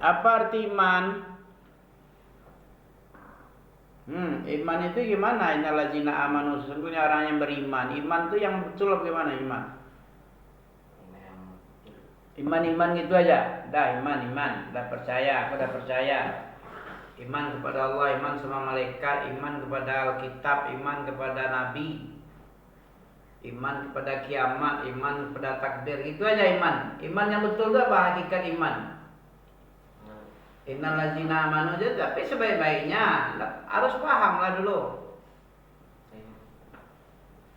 Apa arti iman? Iman itu gimana? Innallazina amanu, sesungguhnya orang yang beriman. Iman itu yang betul apa gimana iman? Iman gitu aja. Dah iman. Dah percaya, aku dah percaya. Iman kepada Allah, iman sama malaikat, iman kepada Alkitab, iman kepada Nabi, iman kepada kiamat, iman kepada takdir. Itu aja iman. Iman yang betul itu apa hakikat iman? Innallazina amanu aja, tapi sebaik-baiknya harus pahamlah dulu.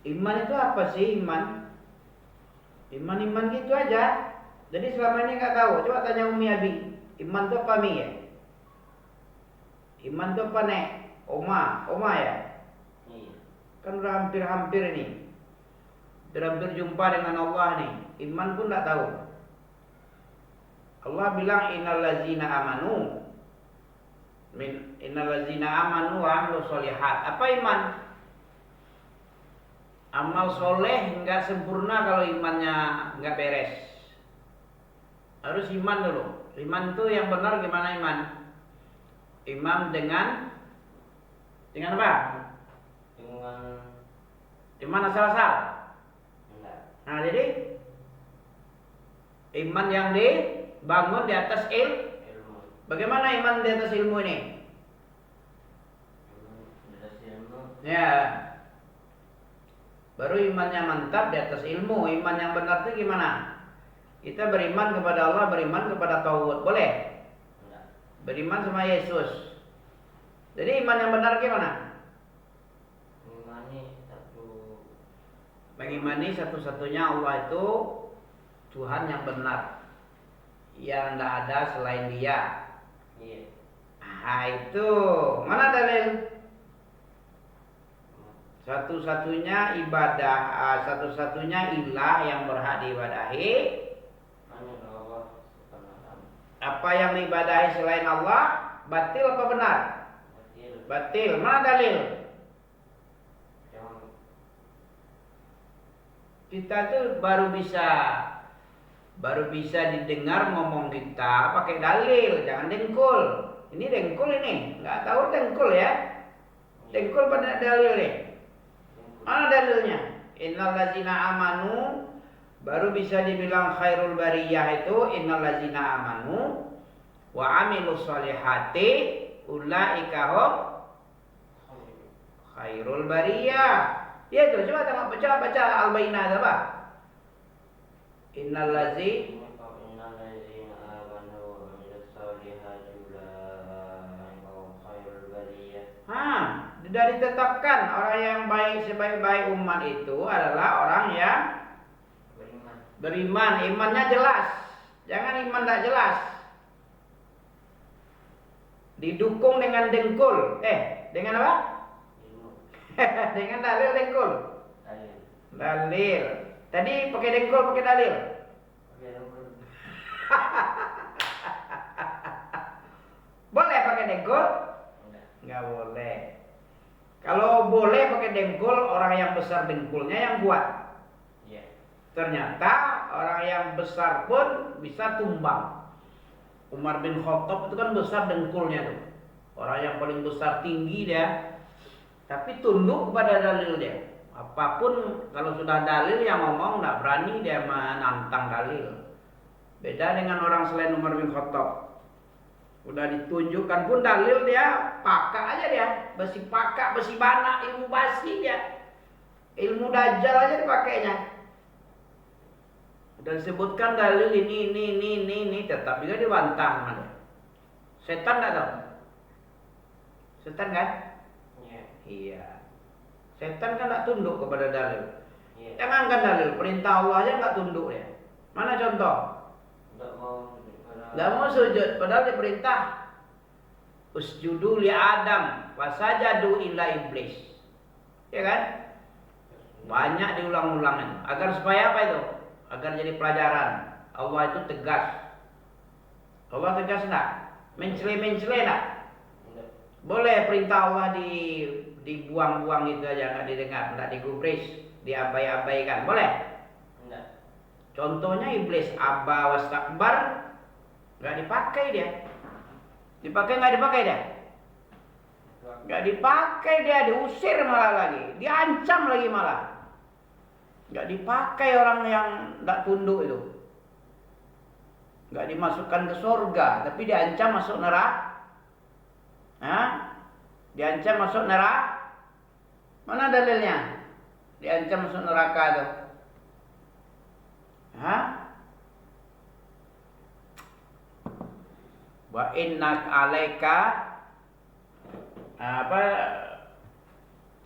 Iman itu apa sih iman? Iman gitu aja. Jadi selama ini nggak tahu. Coba tanya Umi Abi. Iman itu apa Mi ya? Iman itu apa Nek? Oma ya? Iya. Kan udah hampir-hampir ini. Hampir jumpa dengan Allah nih. Iman pun nggak tahu. Allah bilang innallazina amanu. Innallazina amanu wa amilus sholihat. Apa iman? Amal soleh nggak sempurna kalau imannya nggak beres. Harus iman dulu. Iman itu yang benar gimana iman? Iman dengan apa? Iman asal-asal. Nah jadi iman yang dibangun di atas ilmu. Bagaimana iman di atas ilmu ini? Ya. Baru imannya mantap di atas ilmu. Iman yang benar itu gimana? Kita beriman kepada Allah, beriman kepada Tauhid. Boleh? Beriman sama Yesus. Jadi iman yang benar gimana? Mengimani satu-satunya Allah itu Tuhan yang benar, yang tidak ada selain Dia. Iya. Nah itu mana dalil? Satu-satunya ibadah, satu-satunya ilah yang berhak diibadahi. Apa yang diibadahi selain Allah batil apa benar? Batil. Mana dalil? Kita tuh baru bisa didengar ngomong kita pakai dalil, jangan dengkul. Ini dengkul ini, nggak tahu dengkul ya. Dengkul pada dalil nih. Mana dalilnya? Innallazina amanu, baru bisa dibilang khairul bariyah itu innallazina amanu wa amilus sholihati ulaika hum khairul bariyah. Ya itu coba baca Al-Bayyinah apa? Innallazina amanu wa amilus sholihati ulaika hum khairul bariyah. Sudah ditetapkan orang yang baik sebaik-baik umat itu adalah orang yang beriman. Imannya jelas. Jangan iman tak jelas. Didukung dengan dengkul. Dengan apa? Dengan dalil dengkul. Dalil. Tadi pakai dengkul, pakai dalil. Boleh pakai dengkul? Enggak boleh. Kalau boleh pakai dengkul, orang yang besar dengkulnya yang kuat. Ternyata orang yang besar pun bisa tumbang. Umar bin Khattab itu kan besar dengkulnya tuh. Orang yang paling besar tinggi dia. Tapi tunduk kepada dalil dia. Apapun kalau sudah dalil yang ngomong nggak berani dia menantang dalil. Beda dengan orang selain Umar bin Khattab. Udah ditunjukkan pun dalil dia pakak aja dia. Besi pakak, besi bana, ilmu basi dia. Ilmu dajjal aja dipakainya. Dan sebutkan dalil ini tetap juga dibantah sama dia. Setan enggak tahu? Setan kan? Iya. Setan kan enggak tunduk kepada dalil. Jangankan dalil, perintah Allah aja enggak tunduk dia. Mana contoh? Enggak mau sujud, padahal diperintah usjudu li Adam wasajadu illa iblis. Ya kan? Banyak diulang-ulang agar supaya apa itu? Agar jadi pelajaran. Allah itu tegas. Allah tegas enggak? Mencela enggak? Boleh perintah Allah dibuang-buang gitu aja, enggak didengar, enggak digubris, diabai-abaikan. Boleh? Enggak. Contohnya iblis, aba wastakbar, nggak dipakai dia. Dipakai nggak dipakai dia? Nggak dipakai dia, diusir malah lagi, diancam lagi malah. Nggak dipakai orang yang nggak tunduk itu. Nggak dimasukkan ke surga, tapi diancam masuk neraka. Hah? Diancam masuk neraka. Mana dalilnya? Diancam masuk neraka itu. Hah? Wa innak alaika apa?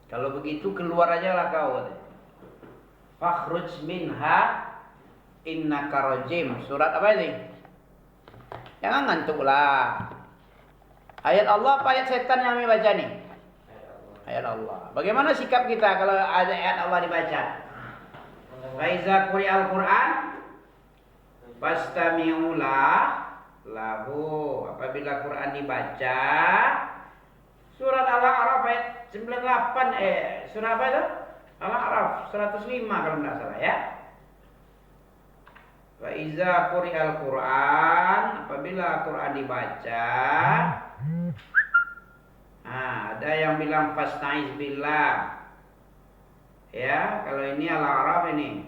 Kalau begitu keluar aja lah kau. Fakhruj minha innaka rajim. Surat apa ini? Jangan ngantuk lah. Ayat Allah apa ayat setan yang kami baca nih? Ayat Allah. Bagaimana sikap kita kalau ada ayat Allah dibaca? Faiza quri'al Qur'an fastami'u lahu. Apabila Quran dibaca, surat Al-A'raf ayat 98 surah apa itu? Al-A'raf 105 kalau tidak salah ya. Faiza quri'al Qur'an, apabila Quran dibaca, ada yang bilang fasta'iz billah. Ya, kalau ini Al-A'raf ini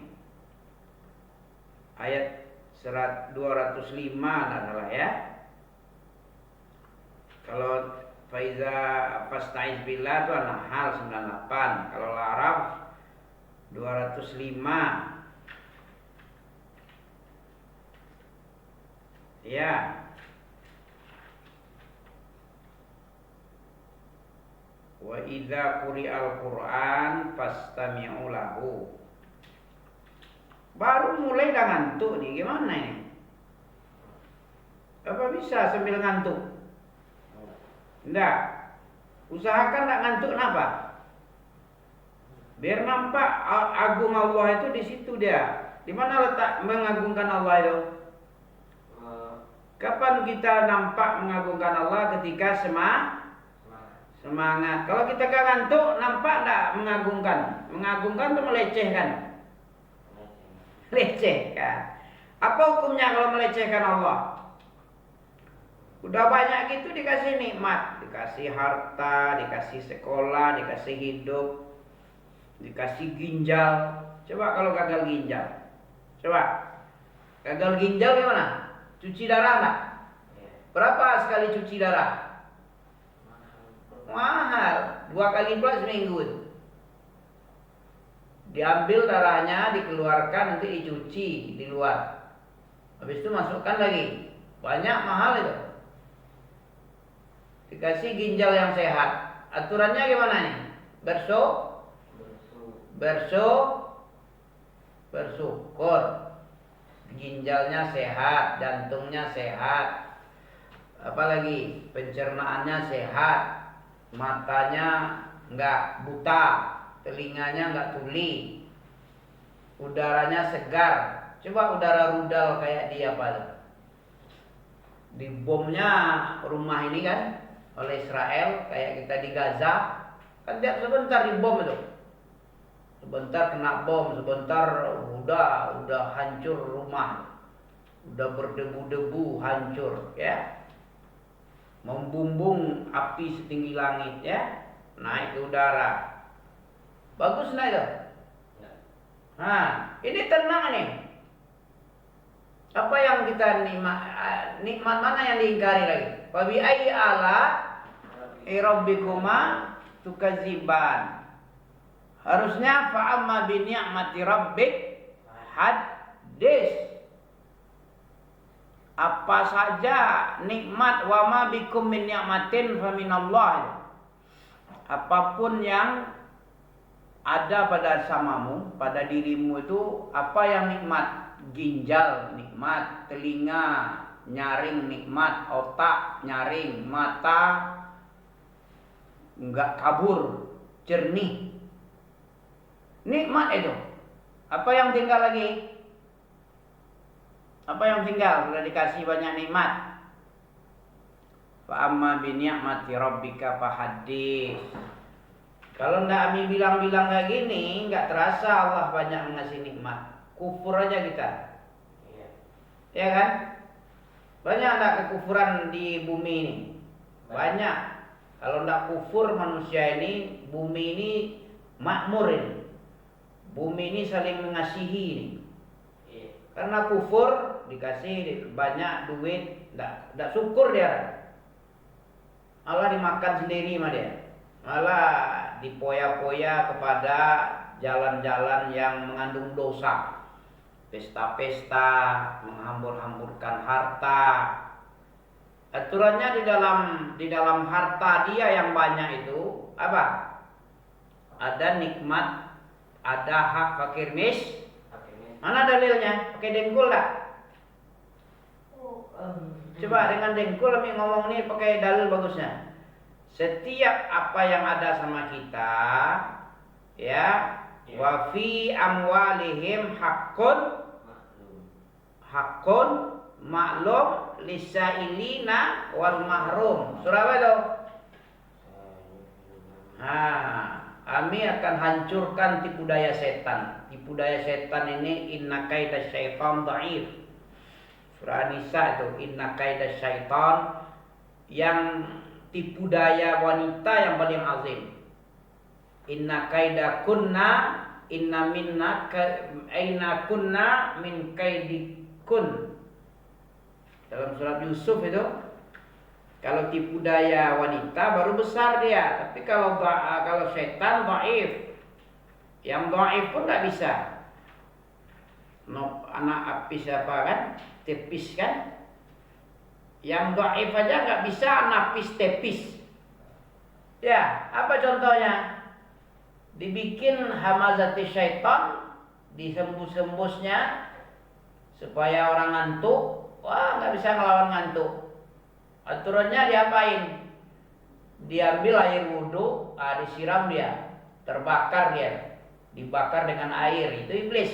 ayat 205 enggak salah ya. Kalau faiza fasta'iz billah itu An-Nahl 98. Kalau Al-A'raf 205. Ya. Wa idza quri'al Qur'an fastami'u lahu. Baru mulai dah ngantuk nih, gimana ini? Apa bisa sambil ngantuk? Enggak. Usahakan enggak ngantuk kenapa? Biar nampak agung Allah itu di situ dia. Di mana letak mengagungkan Allah itu? Kapan kita nampak mengagungkan Allah? Ketika semangat. Kalau kita gak ngantuk, nampak tak mengagungkan? Mengagungkan itu melecehkan. Lecehkan. Apa hukumnya kalau melecehkan Allah? Udah banyak gitu dikasih nikmat, dikasih harta, dikasih sekolah, dikasih hidup, dikasih ginjal. Coba kalau gagal ginjal. Coba. Gagal ginjal gimana? Cuci darah enggak? Berapa sekali cuci darah? Mahal, 2 kali pula seminggu itu. Diambil darahnya, dikeluarkan, nanti dicuci di luar. Habis itu masukkan lagi. Banyak, mahal itu. Dikasih ginjal yang sehat. Aturannya gimana nih? Bersyukur. Ginjalnya sehat, jantungnya sehat. Apalagi pencernaannya sehat. Matanya enggak buta, telinganya enggak tuli, udaranya segar. Coba udara rudal kayak dia apa? Dibomnya rumah ini kan oleh Israel, kayak kita di Gaza, kan tiap sebentar dibom itu. Sebentar kena bom, sebentar udah hancur rumah, udah berdebu-debu hancur ya. Membumbung api setinggi langit ya, naik ke udara. Bagus enggak itu? Nah, ini tenang nih. Apa yang kita nikmat mana yang diingkari lagi? Wa bi ayyi ala rabbikuma tukadziban. Harusnya fa amma bi ni'mati rabbik hadis. Apa saja nikmat wa ma bikum min ni'matin fa minallah. Apapun yang ada pada samamu, pada dirimu itu, apa yang nikmat? Ginjal nikmat, telinga nyaring nikmat, otak nyaring, mata enggak kabur, jernih. Nikmat itu. Apa yang tinggal lagi? Apa yang tinggal? Sudah dikasih banyak nikmat. Fa amma bi ni'mati rabbika fahaddits. Kalau ndak Ami bilang-bilang kayak gini, nggak terasa Allah banyak mengasih nikmat. Kufur aja kita. Ya kan? Banyak enggak kekufuran di bumi ini? Banyak. Kalau enggak kufur manusia ini, bumi ini makmur ini. Bumi ini saling mengasihi ini. Karena kufur dikasih banyak duit, enggak syukur dia. Malah dimakan sendiri sama dia. Malah dipoya-poya kepada jalan-jalan yang mengandung dosa. Pesta-pesta, menghambur-hamburkan harta. Aturannya di dalam harta dia yang banyak itu apa? Ada nikmat, ada hak fakir miskin. Mana dalilnya? Pakai dengkul tak? Coba dengan dengkul kami ngomong ini pakai dalil bagusnya. Setiap apa yang ada sama kita, ya, wa fi amwalihim hakun maklum lisailina wal mahrum. Surah apa itu? Kami akan hancurkan tipu daya setan. Tipu daya setan ini inna kaida syaitan dhaif. Surah Nisa itu inna kaida syaitan, yang tipu daya wanita yang paling azim. Inna kaida kunna inna minna aina kunna min kaidikun. Dalam surat Yusuf itu, kalau tipu daya wanita baru besar dia, tapi kalau setan dhaif. Yang dhaif pun nggak bisa. Anak apis apa kan? Tepis kan? Yang dhaif aja nggak bisa napis tepis. Ya, apa contohnya? Dibikin hamazati syaitan, disembus-sembusnya supaya orang ngantuk. Wah, nggak bisa ngelawan ngantuk. Aturannya diapain? Diambil air wudhu, disiram dia, terbakar dia, dibakar dengan air. Itu iblis.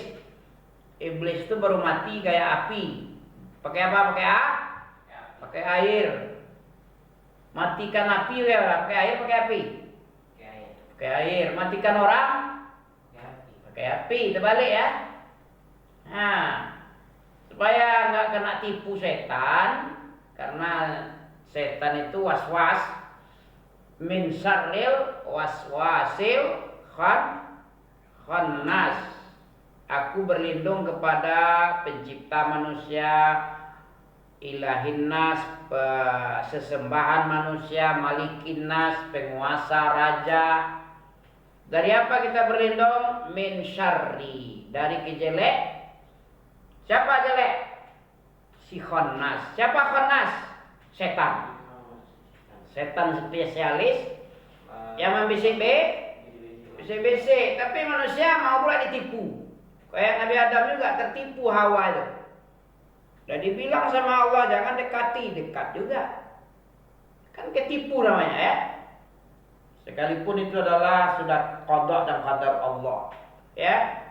Iblis itu baru mati kayak api. Pakai apa? Pakai air. Matikan api ya, pakai air, pakai api. Pakai air. Matikan orang? Pakai api. Terbalik ya. Nah, supaya nggak kena tipu setan, karena setan itu was-was, min syarril waswasil khannas. Aku berlindung kepada pencipta manusia, ilahin nas, sesembahan manusia, malikin nas, penguasa raja. Dari apa kita berlindung? Min syarri, dari kejelek. Siapa jelek? Si khannas. Siapa khannas? Setan. Setan spesialis yang bisik-bisik. Tapi manusia mau pula ditipu. Kayak Nabi Adam juga tertipu Hawa itu. Dan dibilang sama Allah jangan dekati, dekat juga. Kan ketipu namanya ya. Sekalipun itu adalah sudah qada dan qadar Allah. Ya.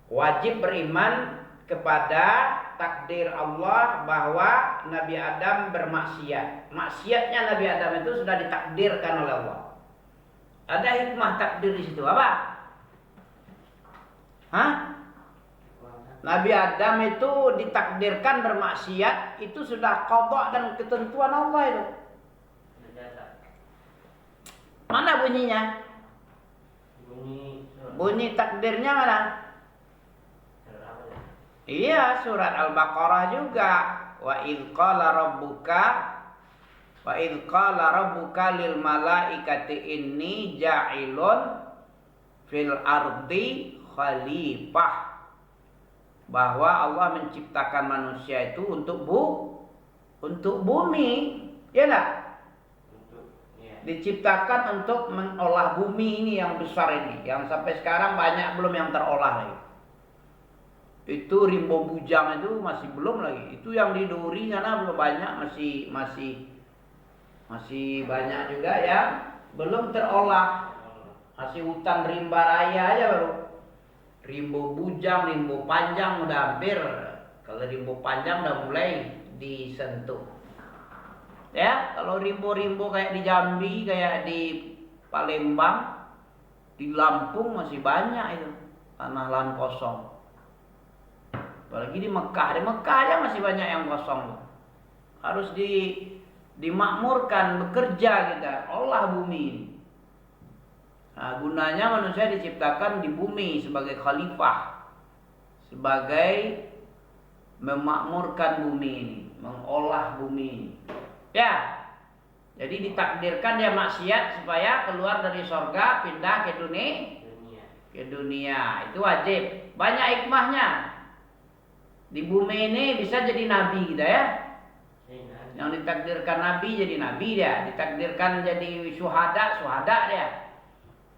Wajib beriman kepada takdir Allah bahwa Nabi Adam bermaksiat. Maksiatnya Nabi Adam itu sudah ditakdirkan oleh Allah. Ada hikmah takdir di situ apa? Nabi Adam itu ditakdirkan bermaksiat, itu sudah qada dan ketentuan Allah itu. Mana bunyinya? Bunyi takdirnya mana? Iya, surat Al-Baqarah juga. Wa idz qala rabbuka lil malaikati inni ja'ilun fil ardi khalifah. Bahwa Allah menciptakan manusia itu untuk bumi, ya enggak? Diciptakan untuk mengolah bumi ini yang besar ini, yang sampai sekarang banyak belum yang terolah lagi. Itu rimbo bujang itu masih belum lagi. Itu yang di Duri sana belum banyak, masih banyak juga yang belum terolah. Masih hutan rimba raya aja baru. Rimbo bujang, rimbo panjang udah hampir. Kalau rimbo panjang udah mulai disentuh. Ya, kalau rimbo-rimbo kayak di Jambi, kayak di Palembang, di Lampung masih banyak itu tanah lahan kosong. Apalagi di Mekah aja masih banyak yang kosong. Harus dimakmurkan, bekerja kita, olah bumi ini. Nah, gunanya manusia diciptakan di bumi sebagai khalifah, sebagai memakmurkan bumi ini, mengolah bumi ini. Ya, jadi ditakdirkan dia maksiat supaya keluar dari sorga, pindah ke dunia. Itu wajib. Banyak hikmahnya. Di bumi ini bisa jadi nabi kita ya. Yang ditakdirkan nabi jadi nabi dia, ditakdirkan jadi syuhada dia.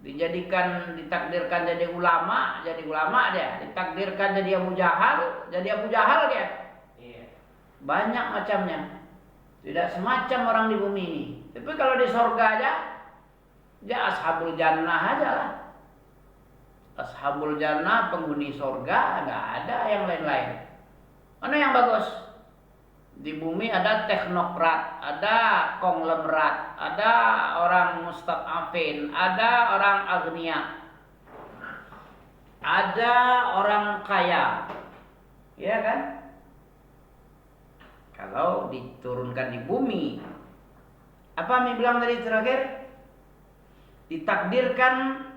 Ditakdirkan jadi ulama dia, ditakdirkan jadi Abu Jahal dia. Iya. Banyak macamnya. Tidak semacam orang di bumi ini. Tapi kalau di surga aja, dia ashabul jannah aja lah. Ashabul jannah, penghuni surga, nggak ada yang lain-lain. Mana yang bagus? Di bumi ada teknokrat, ada konglomerat, ada orang mustadafin, ada orang agnia, ada orang kaya, ya kan? Kalau diturunkan di bumi, apa Ami bilang tadi terakhir? Ditakdirkan,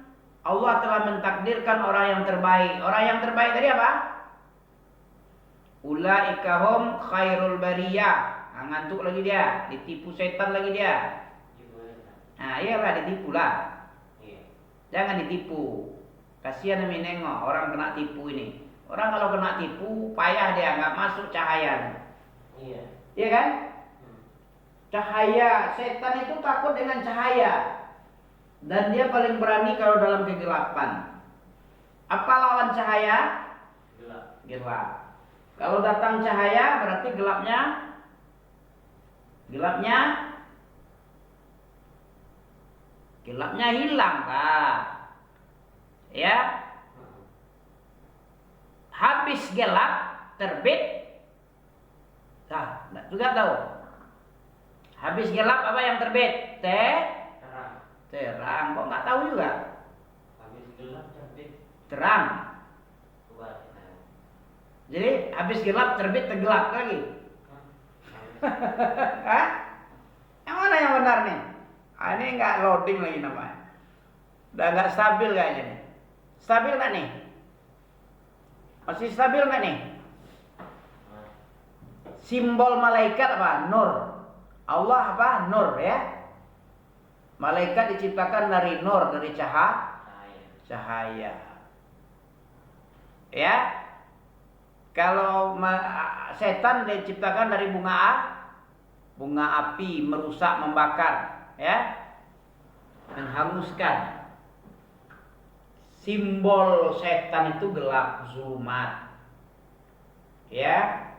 Allah telah mentakdirkan orang yang terbaik. Orang yang terbaik tadi apa? Ulaika hum khairul bariyah. Nah, ngantuk lagi dia, ditipu setan lagi dia. Nah, iyalah ditipu lah. Jangan ditipu. Kasihan Ami nengok orang kena tipu ini. Orang kalau kena tipu payah dia, nggak masuk cahaya. Iya kan? Cahaya, setan itu takut dengan cahaya. Dan dia paling berani kalau dalam kegelapan. Apa lawan cahaya? Gelap. Kalau datang cahaya berarti gelapnya hilang kan? Ya. Habis gelap terbit. Nah, juga tahu. Habis gelap apa yang terbit? Terang. Kok nggak tahu juga? Habis gelap terbit terang. Jadi habis gelap terbit tergelap lagi. Hah? Yang mana yang benar nih? Ini nggak loading lagi namanya. Udah nggak stabil kayaknya nih. Stabil nggak nih? Masih stabil nggak nih? Simbol malaikat apa? Nur. Allah apa? Nur ya. Malaikat diciptakan dari nur, dari cahaya. Ya. Kalau setan diciptakan dari bunga api, merusak, membakar, ya, menghanguskan. Simbol setan itu gelap, zulumat. Ya.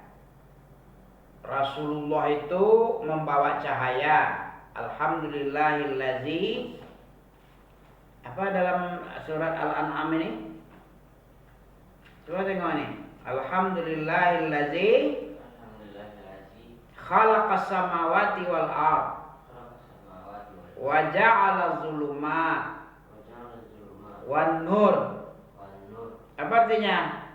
Rasulullah itu membawa cahaya. Alhamdulillahillazi, apa dalam surat Al-An'am ini? Coba tengok ini. Alhamdulillahillazi khalaqas samawati wal ard wa ja'ala zulumat wan nur. Apa artinya?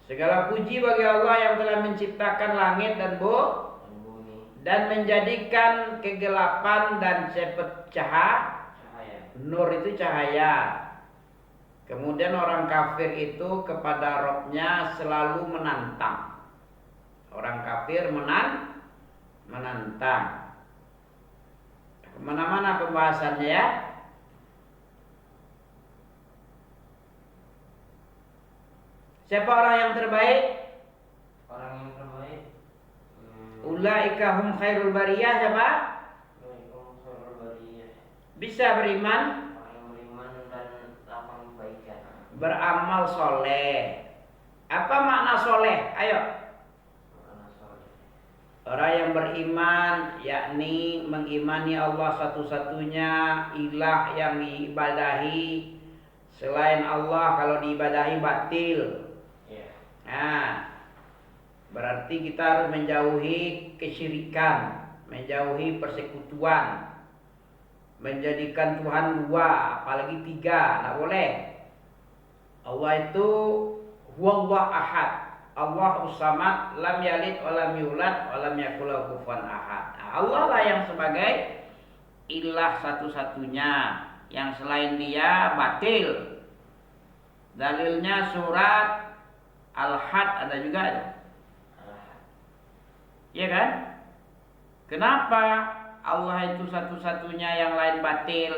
Segala puji bagi Allah yang telah menciptakan langit dan bumi dan menjadikan kegelapan dan cahaya. Nur itu cahaya. Kemudian orang kafir itu kepada Robnya selalu menantang. Orang kafir menantang. Kemana-mana pembahasannya ya. Siapa orang yang terbaik? Orang yang terbaik. Ulaika hum khairul bariyah siapa? Bisa beriman. Beramal soleh. Apa makna soleh? Ayo. Orang yang beriman, yakni mengimani Allah satu-satunya ilah yang diibadahi. Selain Allah kalau diibadahi batil. Nah, berarti kita harus menjauhi kesyirikan, menjauhi persekutuan, menjadikan Tuhan dua, apalagi tiga, tidak boleh. Allah itu huwallahu ahad. Allahus samad, lam yalid wa lam yulad wa lam yakul lahu kufuwan ahad. Nah, Allah lah yang sebagai ilah satu-satunya, yang selain dia batil. Dalilnya surat Al-Had ada juga ada. Iya kan? Kenapa Allah itu satu-satunya, yang lain batil?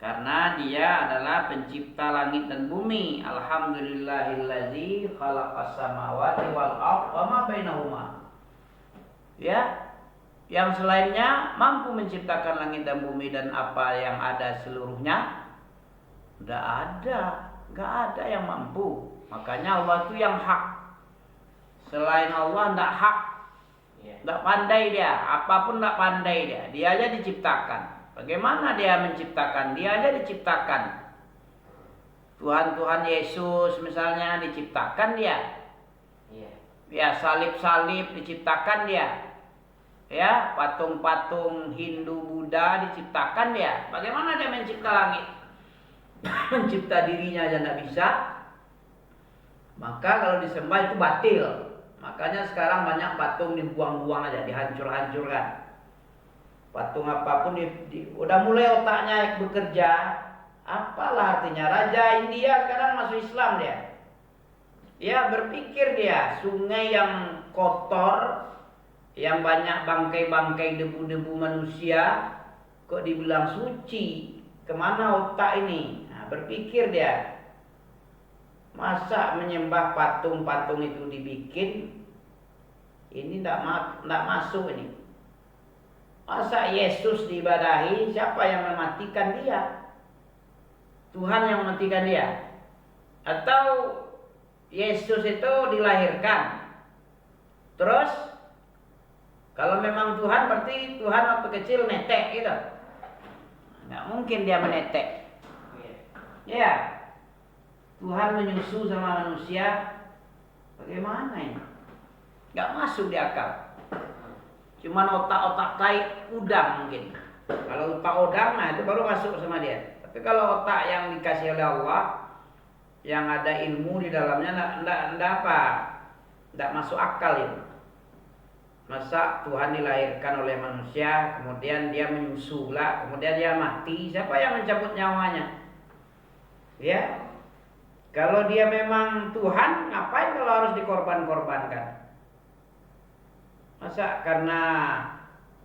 Karena dia adalah pencipta langit dan bumi. Alhamdulillahillazi khalaqas samawati wal ardh wa ma bainahuma. Ya, yang selainnya mampu menciptakan langit dan bumi dan apa yang ada seluruhnya. Tidak ada yang mampu. Makanya Allah itu yang hak. Selain Allah tidak hak. Tidak pandai dia, apapun tidak pandai dia. Dia aja diciptakan. Bagaimana dia menciptakan? Dia aja diciptakan. Tuhan Yesus misalnya diciptakan dia. Ya, salib-salib diciptakan dia. Ya, patung-patung Hindu Buddha diciptakan dia. Bagaimana dia mencipta langit? Mencipta dirinya aja tidak bisa. Maka kalau disembah itu batil. Makanya sekarang banyak patung dibuang-buang aja, dihancur-hancurkan. Patung apapun udah mulai otaknya bekerja. Apalah artinya? Raja India sekarang masuk Islam dia. Ya, berpikir dia, sungai yang kotor, yang banyak bangkai-bangkai debu-debu manusia, kok dibilang suci? Kemana otak ini? Nah, berpikir dia. Masa menyembah patung-patung itu dibikin? Ini tidak masuk ini. Masa Yesus diibadahi? Siapa yang mematikan dia? Tuhan yang mematikan dia? Atau Yesus itu dilahirkan? Terus kalau memang Tuhan, berarti Tuhan waktu kecil netek gitu. Nggak mungkin dia menetek. Ya, Tuhan menyusu sama manusia. Bagaimana ini? Nggak masuk di akal. Cuman otak-otak tai udang mungkin. Kalau otak udang, nah itu baru masuk sama dia. Tapi kalau otak yang dikasih oleh Allah, yang ada ilmu di dalamnya, nggak masuk akal itu. Masa Tuhan dilahirkan oleh manusia, kemudian dia menyusu lah, kemudian dia mati. Siapa yang mencabut nyawanya? Ya, kalau dia memang Tuhan, ngapain kalau harus dikorban-korbankan? Masa karena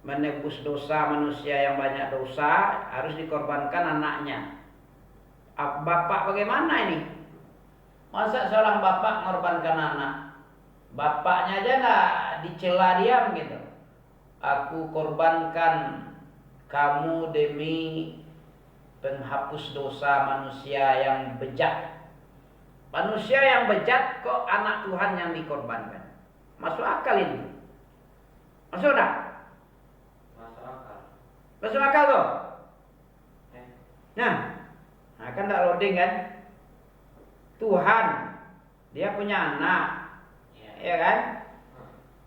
menebus dosa manusia yang banyak dosa harus dikorbankan anaknya? Bapak bagaimana ini? Masa seorang bapak mengorbankan anak? Bapaknya aja nggak dicela diam gitu. Aku korbankan kamu demi penghapus dosa manusia yang bejat. Manusia yang bejat kok anak Tuhan yang dikorbankan? Masuk akal ini? Masuk tak? Masuk akal. Masuk akal tuh? Nah kan tak loading kan? Tuhan, dia punya anak, ya kan?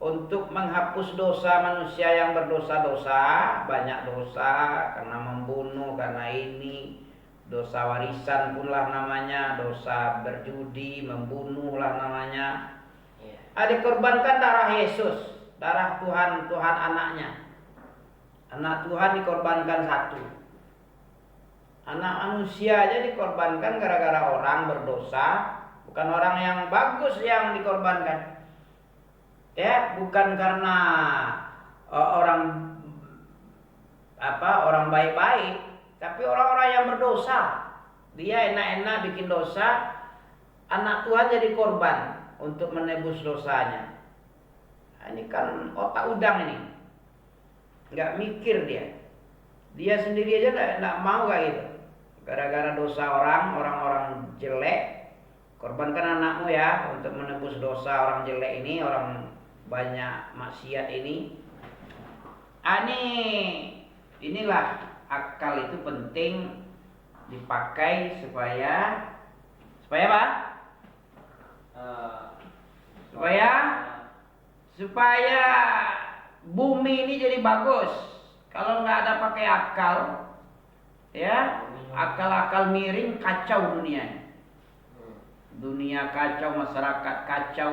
Untuk menghapus dosa manusia yang berdosa-dosa, banyak dosa, karena membunuh, karena ini, dosa warisan pun lah namanya, dosa berjudi, membunuh lah namanya. Dikorbankan darah Yesus. Darah Tuhan anaknya. Anak Tuhan dikorbankan satu. Anak manusia aja dikorbankan gara-gara orang berdosa. Bukan orang yang bagus yang dikorbankan. Ya, bukan karena orang baik-baik, tapi orang-orang yang berdosa. Dia enak-enak bikin dosa, anak Tuhan jadi korban untuk menebus dosanya. Ini kan otak udang ini. Nggak mikir dia. Dia sendiri aja nggak mau kayak gitu. Gara-gara dosa orang jelek, korbankan anakmu ya untuk menebus dosa orang jelek ini, orang banyak maksiat ini. Inilah akal itu penting dipakai supaya apa? Supaya bumi ini jadi bagus. Kalau nggak ada pakai akal, ya akal-akal miring kacau dunia. Dunia kacau, masyarakat kacau,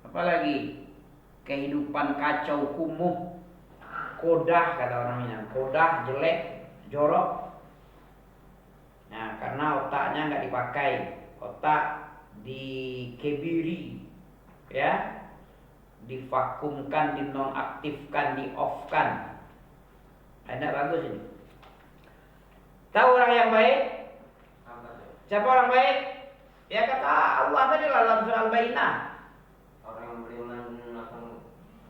apalagi kehidupan kacau, kumuh, kodah kata orang Minang, kodah, jelek, jorok. Nah, karena otaknya nggak dipakai, otak dikebiri, ya, divakumkan, dinonaktifkan, di-off-kan. Ada bagus ini. Tahu orang yang baik? Siapa orang baik? Ya kata Allah tadi dalam surah Al-Baqarah. Orang yang beriman akan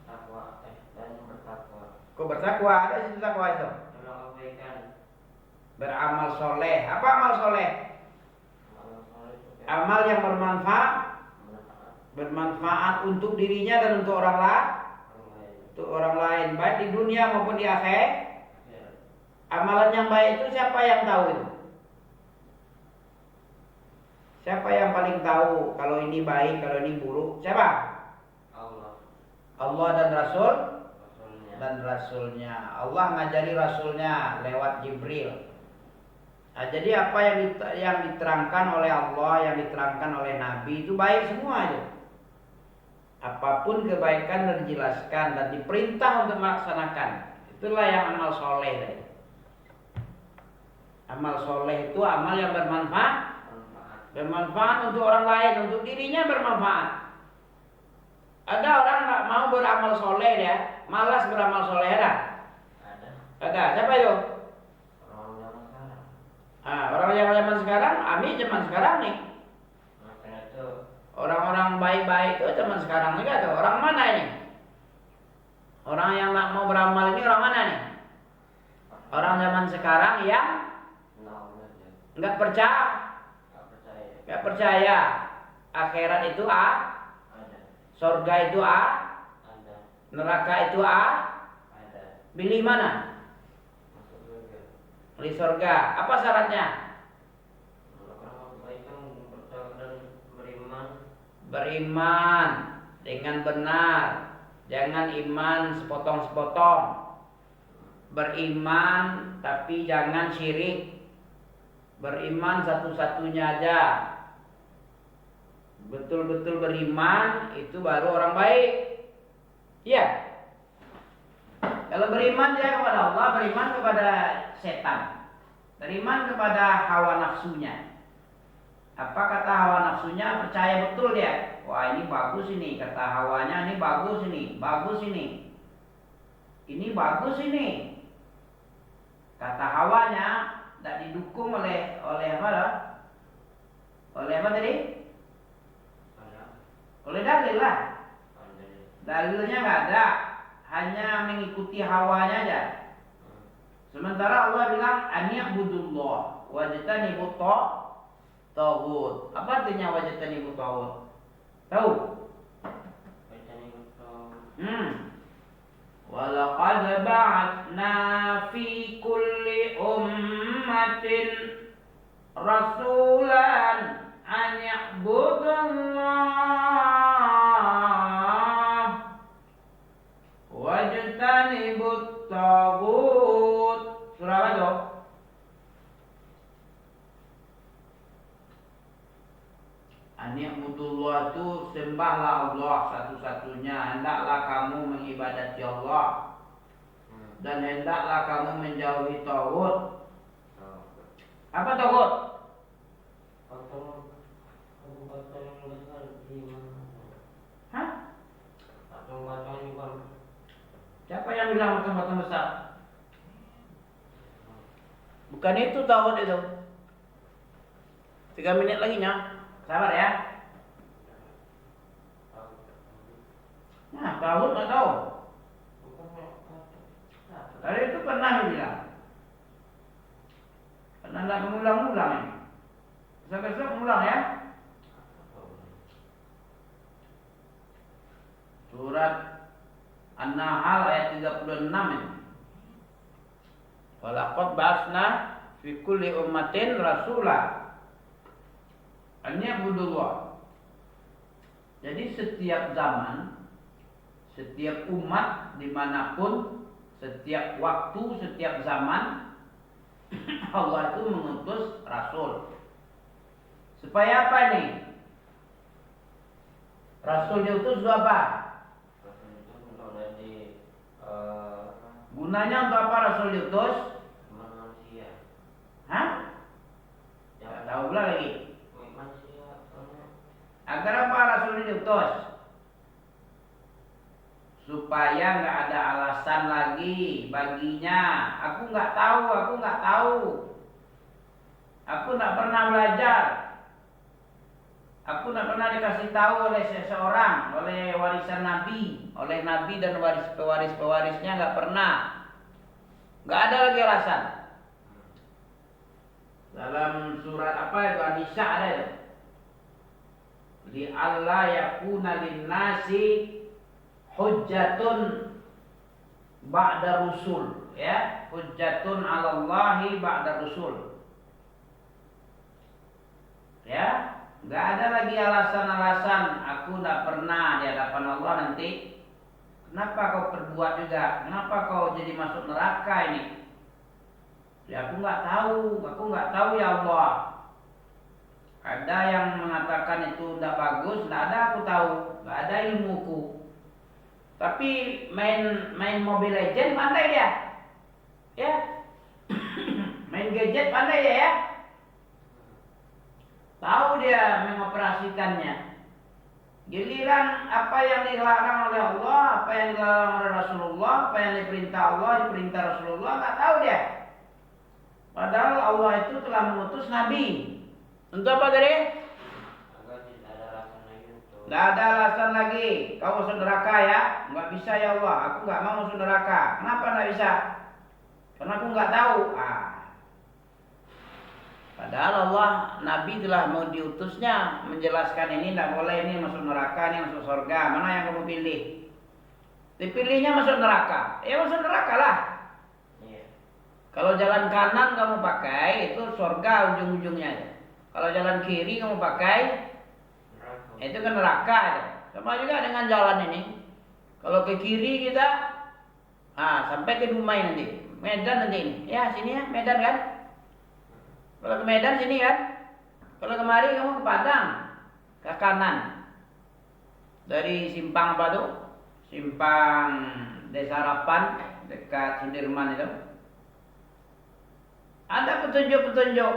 bertakwa dan bertakwa. Kok bertakwa? Ada situ takwa itu. Dalam kebaikan. Beramal soleh. Apa amal soleh? Amal yang bermanfaat. Bermanfaat untuk dirinya dan untuk orang lain. Untuk orang lain, baik di dunia maupun di akhirat. Amalan yang baik itu siapa yang tahu itu? Siapa yang paling tahu kalau ini baik, kalau ini buruk? Siapa? Allah. Allah dan Rasul Rasulnya. dan Rasulnya. Allah ngajari Rasulnya lewat Jibril. Nah, jadi apa yang diterangkan oleh Allah, yang diterangkan oleh Nabi itu baik semua itu. Apapun kebaikan dan dijelaskan dan diperintah untuk melaksanakan. Itulah yang amal soleh tadi. Amal soleh itu amal yang bermanfaat. Bermanfaat untuk orang lain, untuk dirinya bermanfaat. Ada orang nggak mau beramal soleh ya, malas beramal soleh ada? Ada. Siapa itu? Orang zaman sekarang. Orang yang zaman sekarang, Ami zaman sekarang nih. Makanya itu Orang-orang baik-baik itu zaman sekarang juga tuh. Orang mana ini? Orang yang nggak mau beramal ini orang mana nih? Orang zaman sekarang yang nggak percaya. Gak percaya akhirat itu ada. surga itu Ada. neraka itu Ada. pilih mana? Masuk surga. Pilih surga. Apa syaratnya? Melakukan kebaikan, bertakwa dan beriman. Beriman dengan benar, jangan iman sepotong-sepotong. Beriman tapi jangan syirik. Beriman satu-satunya aja. Betul-betul beriman itu baru orang baik. Iya. Kalau beriman dia kepada Allah, beriman kepada setan. Beriman kepada hawa nafsunya. Apa kata hawa nafsunya? Percaya betul dia. Wah, ini bagus ini, kata hawanya ini bagus ini, bagus ini. Ini bagus ini. Kata hawanya tidak didukung oleh apa? Oleh apa tadi? Oleh dalil lah. Dalilnya nggak ada, hanya mengikuti hawanya aja. Sementara Allah bilang aniyabudullah wajtanibut taghut. Apa artinya wajtanibut taghut? Tahu? Walaqad ba'atsna fi kulli ummatin rasulan an ya'budullah wajtanibut taghut. Surah apa itu? An ya'budullah itu sembahlah Allah satu-satunya, hendaklah kamu mengibadati Allah dan hendaklah kamu menjauhi taghut. Apa taghut? Hah? Siapa yang bilang patung-patung besar? Bukan itu taghut itu. 3 menit lagi nya. Sabar ya. Nah, taghut nggak tahu. Tadi itu pernah bilang. Pernah nggak mengulang-ulang ini. Besok-besok mengulang ya. Surat An-Nahl ayat 36 ini. Walaqad ba'atsna fi kulli ummatin rasula an ya'budullah. Jadi setiap zaman, setiap umat dimanapun, setiap waktu, setiap zaman Allah itu mengutus rasul. Supaya apa nih? Rasul diutus untuk apa? Rasul itu untuk jadi Gunanya untuk apa Rasul diutus? manusia. Hah? Tidak tahu pula lagi. Manusia soalnya. Agar apa Rasul diutus? Supaya nggak ada alasan lagi baginya. Aku nggak tahu, aku nggak tahu. Aku nggak pernah belajar. Aku tidak pernah dikasih tahu oleh seseorang, oleh warisan Nabi, oleh Nabi dan pewaris-pewarisnya nggak pernah. Nggak ada lagi alasan. Dalam surat apa itu? An-Nisa ada itu. Li alla yakuna linnasi hujjatun ba'da rusul, ya. Hujjatun 'ala Allahi ba'da rusul. Ya. Nggak ada lagi alasan-alasan aku tidak pernah di hadapan Allah nanti. Kenapa kau perbuat juga? Kenapa kau jadi masuk neraka ini? Ya aku nggak tahu ya Allah. Ada yang mengatakan itu tidak bagus, tidak ada aku tahu, nggak ada ilmuku. Tapi main Mobile Legend pandai dia, ya. Main gadget pandai dia ya. Tahu dia mengoperasikannya. Giliran apa yang dilarang oleh Allah, apa yang dilarang oleh Rasulullah, apa yang diperintah Allah, diperintah Rasulullah, nggak tahu dia. Padahal Allah itu telah mengutus Nabi. Untuk apa tadi? Agar tidak ada alasan lagi untuk. Nggak ada alasan lagi. Kau masuk neraka ya? Nggak bisa ya Allah. Aku nggak mau masuk neraka. Kenapa nggak bisa? Karena aku nggak tahu. Padahal Allah, Nabi telah mau diutusnya menjelaskan ini tidak boleh, ini masuk neraka, ini masuk surga. Mana yang kamu pilih? Dipilihnya masuk neraka. Ya masuk neraka lah. Iya. Kalau jalan kanan kamu pakai itu surga ujung-ujungnya. Kalau jalan kiri kamu pakai Neraka. itu kan neraka. Sama juga dengan jalan ini. Kalau ke kiri kita sampai ke Dumai nanti. Medan nanti ini. Ya sini ya Medan kan. Kalau ke Medan sini kan. Kalau kemari kamu ke Padang, ke kanan. Dari simpang apa tuh? Simpang Desa Harapan dekat Sudirman itu. Ada petunjuk-petunjuk.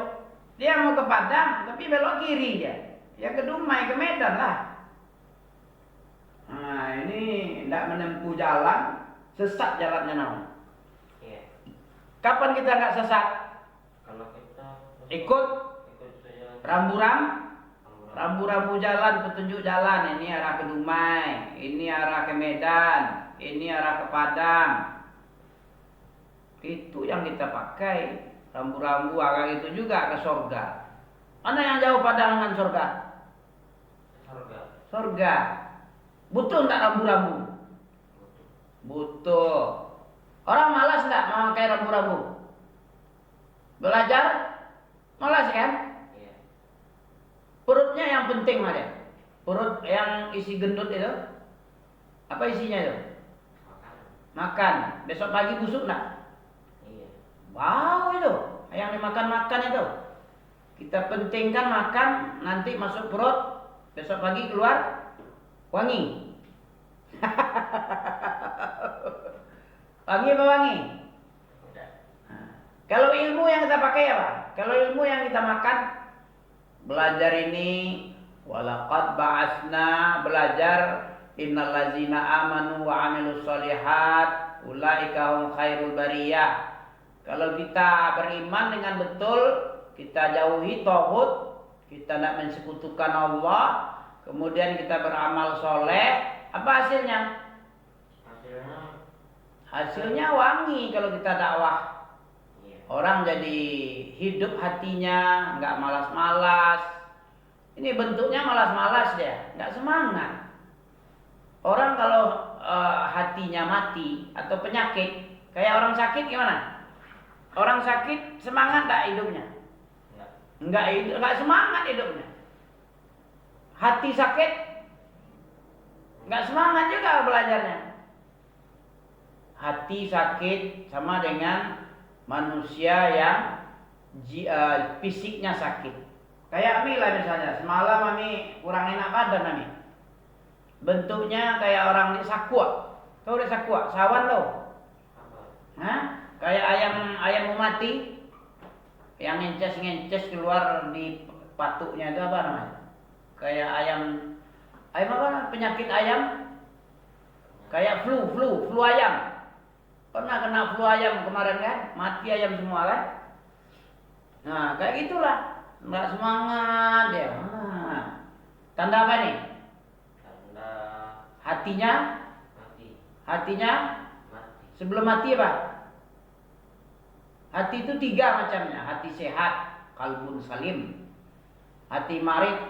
Dia mau ke Padang tapi belok kiri dia. Ya ke Dumai, ke Medan lah. Nah, ini tidak menempuh jalan, sesat jalannya namun. Iya. Kapan kita nggak sesat? Kalau kita Ikut saja rambu-rambu jalan, petunjuk jalan. Ini arah ke Dumai, ini arah ke Medan, ini arah ke Padang. Itu yang kita pakai. Rambu-rambu arah itu juga ke surga. Mana yang jauh Padang dengan surga? surga. Surga. Butuh enggak rambu-rambu? Butuh. Orang malas enggak memakai rambu-rambu? Belajar? Malas kan? Iya. Perutnya yang penting mah dia. Perut yang isi gendut itu. Apa isinya itu? Makan. Besok pagi busuk enggak? Iya. Bau itu. Yang dimakan-makan itu. Kita pentingkan makan, nanti masuk perut, besok pagi keluar wangi. Wangi apa wangi? Kalau ilmu yang kita pakai apa? Kalau ilmu yang kita makan, belajar ini, walaqad ba'asna, belajar innal ladzina amanu wa 'amilus shalihat ulaika hum khairul bariyah. Kalau kita beriman dengan betul, kita jauhi tauhid, kita tidak mensekutukan Allah, kemudian kita beramal soleh, apa hasilnya? Hasilnya wangi kalau kita dakwah. Orang jadi hidup hatinya, nggak malas-malas. Ini bentuknya malas-malas dia, nggak semangat. Orang kalau hatinya mati atau penyakit, kayak orang sakit gimana? Orang sakit semangat tak hidupnya? Enggak semangat hidupnya. Hati sakit, enggak semangat juga belajarnya. Hati sakit sama dengan manusia yang fisiknya sakit. Kayak Ami lah misalnya, semalam Ami kurang enak badan Ami. Bentuknya kayak orang di sakua. Tahu di sakua? Sawan tahu? Apa? Hah? Kayak ayam mau mati yang ngences keluar di patuknya itu apa namanya? Kayak ayam apa? Penyakit ayam? Kayak flu ayam. Pernah kena flu ayam kemarin kan? Mati ayam semua kan? Nah, kayak gitulah. Nggak semangat dia. Nah, tanda apa nih? Tanda Hatinya? mati. Hatinya? Mati. Sebelum mati apa? Hati itu 3 macamnya. Hati sehat, kalbun salim. Hati marid,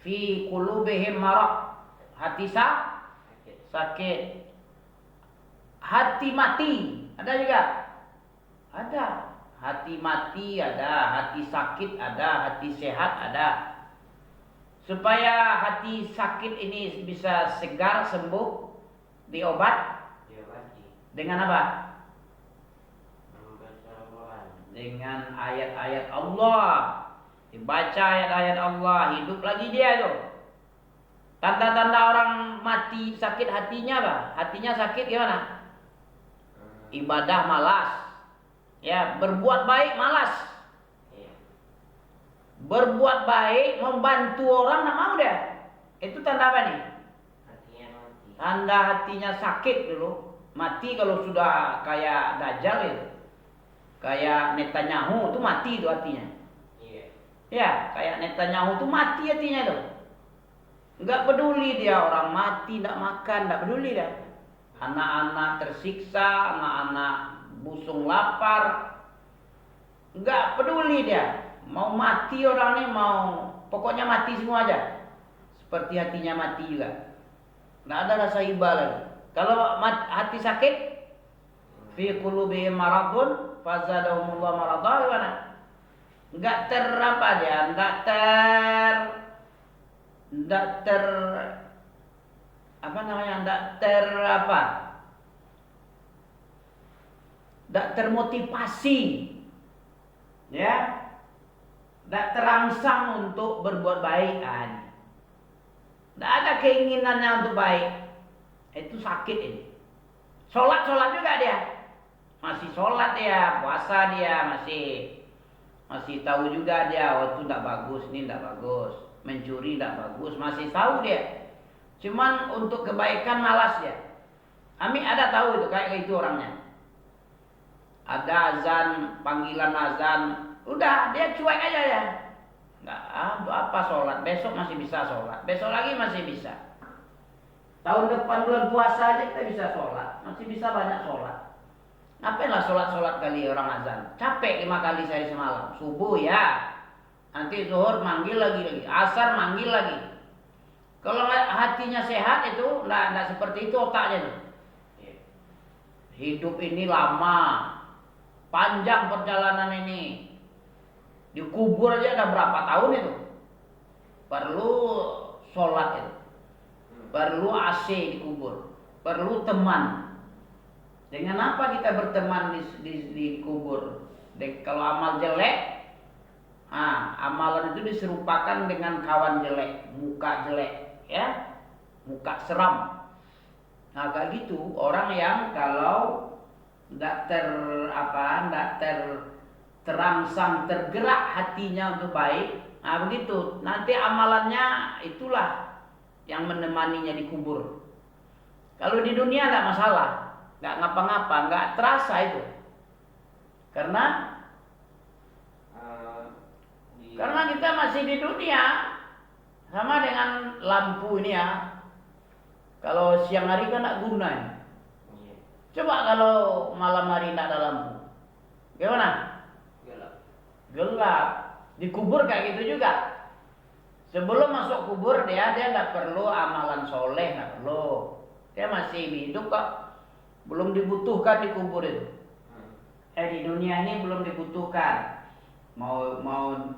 fi qulubihim marad. Hati sakit. Hati mati, ada juga? Ada. Hati mati ada, hati sakit ada, hati sehat ada. Supaya hati sakit ini bisa segar, sembuh, diobati dengan apa? Membaca Al-Quran. Dengan ayat-ayat Allah. Dibaca ayat-ayat Allah, hidup lagi dia itu. Tanda-tanda orang mati sakit hatinya apa? Hatinya sakit gimana? Ibadah malas. Ya, berbuat baik malas. Iya. Berbuat baik, membantu orang nggak mau dia. Itu tanda apa nih? Hatinya mati. Tanda hatinya sakit dulu. Mati kalau sudah kayak Dajjal itu. Kayak Netanyahu itu mati itu hatinya. Iya. Ya, kayak Netanyahu itu mati hatinya tuh. Nggak peduli dia orang mati, nggak makan, nggak peduli dia. Anak-anak tersiksa, anak-anak busung lapar, nggak peduli dia. Mau mati orang ini pokoknya mati semua aja. Seperti hatinya mati juga. Nggak ada rasa iba lagi. Kalau hati sakit, fi qulubihim maradun fazadahumullah marada, gimana? Nggak termotivasi, ya, nggak terangsang untuk berbuat baik, nggak ada keinginannya untuk baik, itu sakit ini. Sholat juga dia, masih sholat dia, puasa dia, masih tahu juga dia, oh itu nggak bagus, ini nggak bagus, mencuri nggak bagus, masih tahu dia. Cuman untuk kebaikan malas dia. Kami ada tahu itu kayak itu orangnya. Ada azan, panggilan azan, udah dia cuek aja ya. Nggak, untuk apa sholat? Besok masih bisa sholat, besok lagi masih bisa. Tahun depan bulan puasa aja kita bisa sholat, masih bisa banyak sholat. Ngapain lah sholat kali orang azan? Capek 5 kali sehari semalam. Subuh ya, nanti zuhur manggil lagi, asar manggil lagi. Kalau hatinya sehat itu nggak seperti itu otaknya tuh. Hidup ini lama, panjang perjalanan ini. Dikubur aja ada berapa tahun itu? Perlu sholat itu, perlu AC dikubur, perlu teman. Dengan apa kita berteman di kubur? Kalau amal jelek, amalan itu diserupakan dengan kawan jelek, muka jelek, ya, muka seram. Nah kayak gitu orang yang kalau tidak terangsang, tergerak hatinya untuk baik, nah begitu nanti amalannya itulah yang menemaninya di kubur. Kalau di dunia tidak masalah, nggak ngapa-ngapa, nggak terasa itu, karena kita masih di dunia, sama dengan lampu ini ya. Kalau siang hari kan tidak guna ya. Coba kalau malam hari tidak ada lampu, gimana? Gelap. Dikubur kayak gitu juga. Sebelum masuk kubur dia tidak perlu amalan soleh, nggak perlu. Dia masih hidup kok, belum dibutuhkan di kubur itu. Di dunia ini belum dibutuhkan. Mau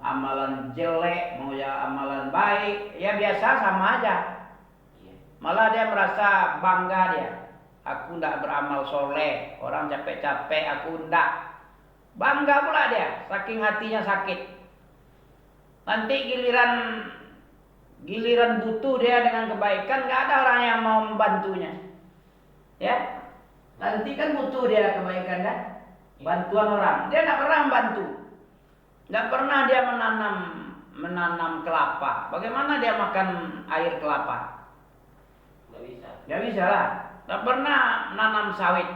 amalan jelek, mau ya amalan baik, ya biasa sama aja. Malah dia merasa bangga dia. Aku tidak beramal soleh, orang capek-capek, aku tidak. Bangga pula dia, saking hatinya sakit. Nanti giliran Giliran butuh dia dengan kebaikan, nggak ada orang yang mau membantunya. Ya, nanti kan butuh dia kebaikan kan, bantuan orang. Dia nggak pernah membantu, nggak pernah dia menanam kelapa. Bagaimana dia makan air kelapa? Nggak bisa. Nggak bisa lah. Nggak pernah menanam sawit.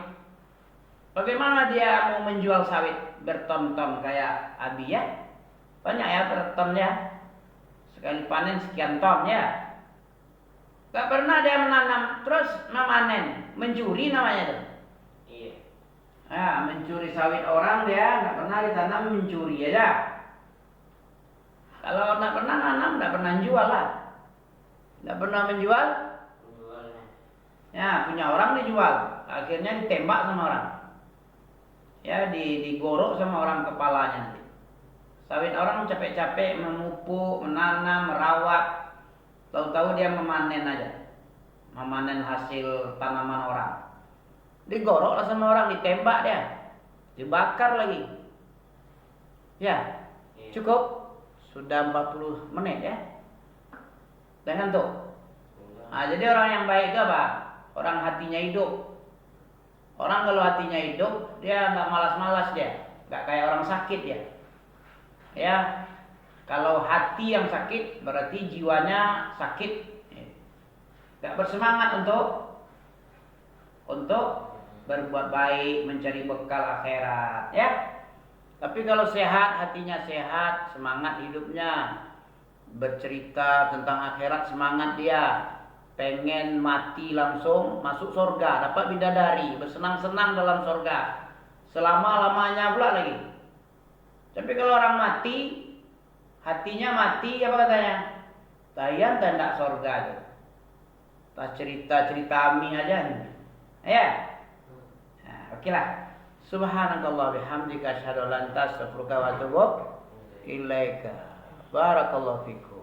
Bagaimana dia mau menjual sawit berton-ton kayak Abi ya? Banyak ya berton ya. Sekali panen sekian ton ya. Gak pernah dia menanam terus memanen, mencuri namanya tuh. Iya. Nah, mencuri sawit orang dia nggak pernah ditanam, mencuri aja. Kalau nggak pernah nanam, nggak pernah jual lah. Nggak pernah menjual, Penjualnya. ya punya orang dijual, akhirnya ditembak sama orang. Ya digorok sama orang kepalanya nanti. Sawit orang capek-capek memupuk, menanam, merawat, tahu-tahu dia memanen aja, memanen hasil tanaman orang. Digorok lah sama orang, ditembak dia, dibakar lagi. Ya, Iya. cukup. Sudah 40 menit ya. Dengan tuh. Nah, jadi orang yang baik itu apa? Orang hatinya hidup. Orang kalau hatinya hidup, dia nggak malas-malas dia, nggak kayak orang sakit dia. Ya, kalau hati yang sakit berarti jiwanya sakit, nggak bersemangat untuk berbuat baik, mencari bekal akhirat. Ya, tapi kalau sehat, hatinya sehat, semangat hidupnya, bercerita tentang akhirat, semangat dia. Pengen mati langsung masuk surga, dapat bidadari, bersenang-senang dalam surga selama-lamanya pula lagi. Tapi kalau orang mati, hatinya mati, apa katanya? Tayang tanda surga itu. Tak cerita-cerita ami aja. Ya. Nah, oke lah. Subhanakallah bihamdika asyhadu an la ilaha illa anta astaghfiruka wa atubu ilaika. Barakallahu fikum.